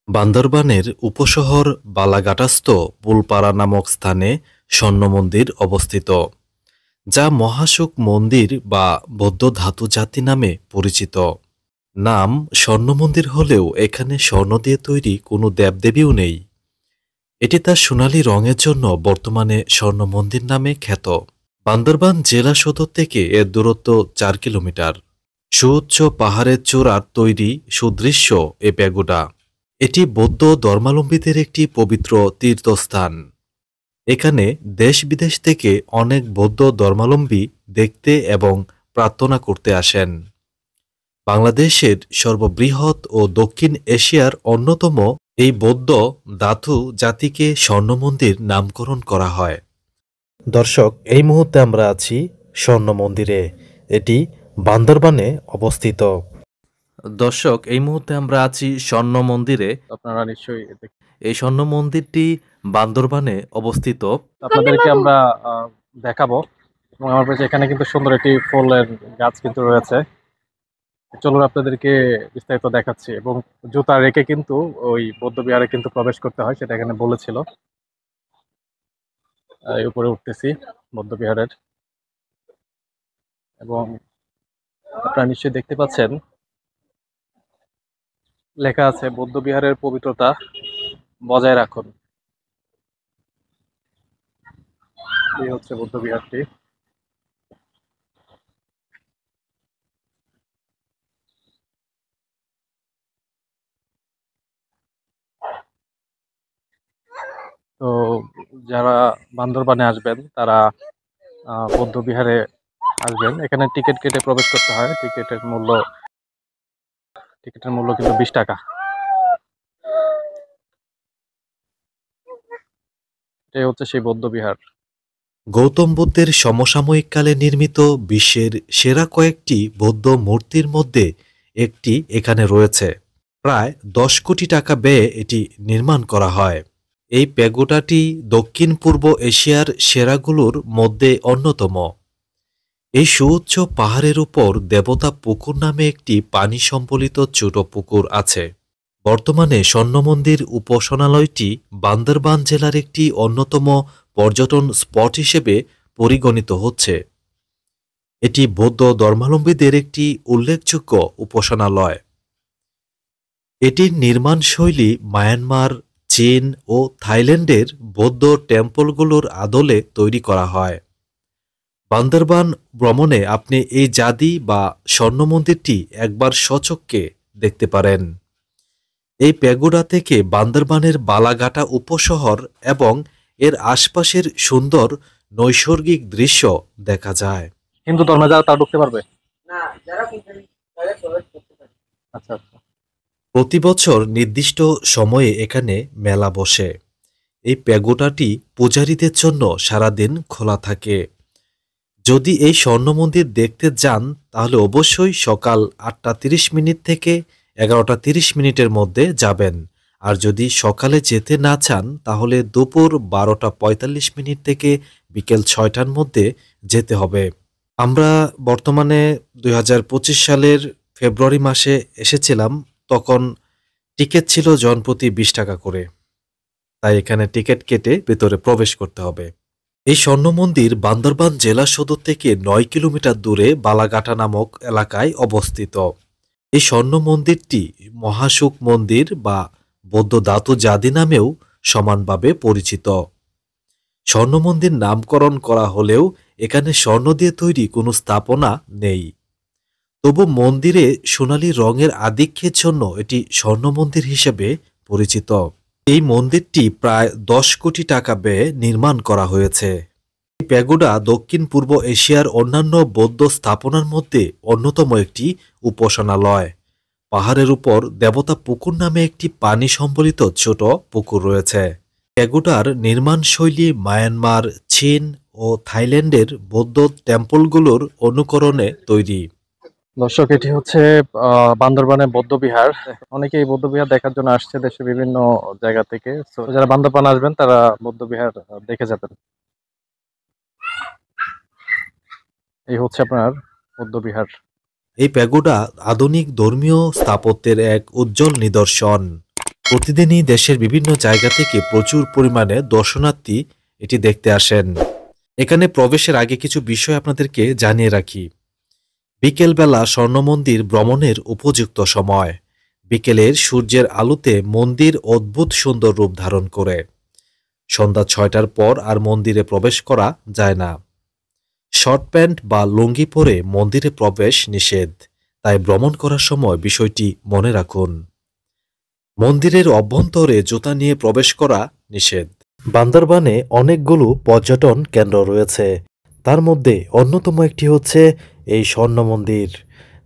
বান্দরবানের উপশহর বালাঘাটস্থ পুলপাড়া নামক স্থানে স্বর্ণ মন্দির অবস্থিত, যা মহাসুখ মন্দির বা বৌদ্ধ ধাতু জাতি নামে পরিচিত। নাম স্বর্ণ মন্দির হলেও এখানে স্বর্ণ দিয়ে তৈরি কোনো দেবদেবীও নেই। এটি তার সোনালী রঙের জন্য বর্তমানে স্বর্ণ মন্দির নামে খ্যাত। বান্দরবান জেলা সদর থেকে এর দূরত্ব 4 কিলোমিটার। সুউচ্চ পাহাড়ের চূড়ার তৈরি সুদৃশ্য এ প্যাগোডা। এটি বৌদ্ধ ধর্মাবলম্বীদের একটি পবিত্র তীর্থস্থান। এখানে দেশ বিদেশ থেকে অনেক বৌদ্ধ ধর্মাবলম্বী দেখতে এবং প্রার্থনা করতে আসেন। বাংলাদেশের সর্ববৃহৎ ও দক্ষিণ এশিয়ার অন্যতম এই বৌদ্ধ ধাতু জাতিকে স্বর্ণ মন্দির নামকরণ করা হয়। দর্শক, এই মুহূর্তে আমরা আছি স্বর্ণ মন্দিরে। এটি বান্দরবানে অবস্থিত। দর্শক, এই মুহূর্তে আমরা আছি স্বর্ণ মন্দিরে। আপনারা নিশ্চয়ই এই স্বর্ণ মন্দিরটি বান্দরবানে অবস্থিত। আপনাদেরকে আমরা দেখাবো এবং আমার কাছে এখানে কিন্তু সুন্দর একটি ফুলের গাছ কিন্তু রয়েছে। চলুন আপনাদেরকে বিস্তারিত দেখাচ্ছি। এবং জুতা রেখে কিন্তু ওই বৌদ্ধ বিহারে কিন্তু প্রবেশ করতে হয়, সেটা এখানে বলেছিল। এই উপরে উঠতেছি বৌদ্ধ বিহারের, এবং আপনারা নিশ্চয়ই দেখতে পাচ্ছেন লেখা আছে বৌদ্ধ বিহারের পবিত্রতা বজায় রাখুন। এই হচ্ছে বৌদ্ধ বিহারটি। তো যারা বান্দরবানে আসবেন তারা বৌদ্ধ বিহারে আসবেন। এখানে টিকিট কেটে প্রবেশ করতে হয়। টিকিটের মূল্য কিন্তু 20 টাকা। এটাই হচ্ছে সেই বৌদ্ধ বিহার। গৌতম বুদ্ধের সমসাময়িককালে নির্মিত বিশ্বের সেরা কয়েকটি বৌদ্ধ মূর্তির মধ্যে একটি এখানে রয়েছে। প্রায় 10 কোটি টাকা ব্যয়ে এটি নির্মাণ করা হয়। এই প্যাগোডাটি দক্ষিণ পূর্ব এশিয়ার সেরাগুলোর মধ্যে অন্যতম। এই সুউচ্চ পাহাড়ের উপর দেবতা পুকুর নামে একটি পানি সম্বলিত ছোট পুকুর আছে। বর্তমানে স্বর্ণ মন্দির উপাসনালয়টি বান্দরবান জেলার একটি অন্যতম পর্যটন স্পট হিসেবে পরিগণিত হচ্ছে। এটি বৌদ্ধ ধর্মাবলম্বীদের একটি উল্লেখযোগ্য উপাসনালয়। এটির নির্মাণ শৈলী মায়ানমার, চীন ও থাইল্যান্ডের বৌদ্ধ টেম্পলগুলোর আদলে তৈরি করা হয়। বান্দরবান ভ্রমণে আপনি এই জাদি বা স্বর্ণ মন্দিরটি একবার স্বচক্ষে দেখতে পারেন। এই প্যাগোডা থেকে বান্দরবানের বালাঘাটা উপশহর এবং এর আশপাশের সুন্দর নৈসর্গিক দৃশ্য দেখা যায়। হিন্দু ধর্মে যারা তারা ঢুকতে পারবে? আচ্ছা আচ্ছা। প্রতি বছর নির্দিষ্ট সময়ে এখানে মেলা বসে। এই প্যাগোডাটি পূজারীদের জন্য সারাদিন খোলা থাকে। যদি এই স্বর্ণ মন্দির দেখতে যান তাহলে অবশ্যই সকাল 8:30 থেকে 11:30 মধ্যে যাবেন। আর যদি সকালে যেতে না চান তাহলে দুপুর 12:45 থেকে বিকেল 6টার মধ্যে যেতে হবে। আমরা বর্তমানে 2025 সালের ফেব্রুয়ারি মাসে এসেছিলাম। তখন টিকিট ছিল জনপ্রতি 20 টাকা করে। তাই এখানে টিকিট কেটে ভেতরে প্রবেশ করতে হবে। এই স্বর্ণ মন্দির বান্দরবান জেলা সদর থেকে 9 কিলোমিটার দূরে বালাঘাটা নামক এলাকায় অবস্থিত। এই স্বর্ণ মন্দিরটি মহাসুখ মন্দির বা বৌদ্ধ ধাতু জাতি নামেও সমানভাবে পরিচিত। স্বর্ণ মন্দির নামকরণ করা হলেও এখানে স্বর্ণ দিয়ে তৈরি কোনো স্থাপনা নেই। তবু মন্দিরে সোনালী রঙের আধিক্যের জন্য এটি স্বর্ণ মন্দির হিসেবে পরিচিত। এই মন্দিরটি প্রায় 10 কোটি টাকা ব্যয়ে নির্মাণ করা হয়েছে। এই প্যাগোডা দক্ষিণ পূর্ব এশিয়ার অন্যান্য বৌদ্ধ স্থাপনার মধ্যে অন্যতম একটি উপাসনালয়। পাহাড়ের উপর দেবতা পুকুর নামে একটি পানি সম্বলিত ছোট পুকুর রয়েছে। প্যাগোডার নির্মাণ শৈলী মায়ানমার, চীন ও থাইল্যান্ডের বৌদ্ধ টেম্পলগুলোর অনুকরণে তৈরি। দর্শক, এটি হচ্ছে বান্দরবানের বৌদ্ধ বিহার। অনেকে এই বৌদ্ধ বিহার দেখার জন্য আসছে দেশের বিভিন্ন জায়গা থেকে। তো যারা বান্দরবান আসবেন তারা বৌদ্ধ বিহার দেখে যাবেন। এই হচ্ছে আপনার বৌদ্ধ বিহার। এই প্যাগোডা আধুনিক ধর্মীয় স্থাপত্যের এক উজ্জ্বল নিদর্শন। প্রতিদিনই দেশের বিভিন্ন জায়গা থেকে প্রচুর পরিমাণে দর্শনার্থী এটি দেখতে আসেন। এখানে প্রবেশের আগে কিছু বিষয় আপনাদেরকে জানিয়ে রাখি। বিকেলবেলা স্বর্ণমন্দির ভ্রমণের উপযুক্ত সময়। বিকেলের সূর্যের আলোতে মন্দির অদ্ভুত সুন্দর রূপ ধারণ করে। সন্ধ্যা 6টার পর আর মন্দিরে প্রবেশ করা যায় না। শর্ট প্যান্ট বা লুঙ্গি পরে মন্দিরে প্রবেশ নিষেধ, তাই ভ্রমণ করার সময় বিষয়টি মনে রাখুন। মন্দিরের অভ্যন্তরে জুতা নিয়ে প্রবেশ করা নিষেধ। বান্দরবানে অনেকগুলো পর্যটন কেন্দ্র রয়েছে, তার মধ্যে অন্যতম একটি হচ্ছে এই স্বর্ণ মন্দির।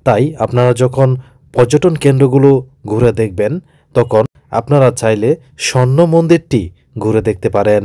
তাই আপনারা যখন পর্যটন কেন্দ্রগুলো ঘুরে দেখবেন, তখন আপনারা চাইলে স্বর্ণ মন্দিরটি ঘুরে দেখতে পারেন।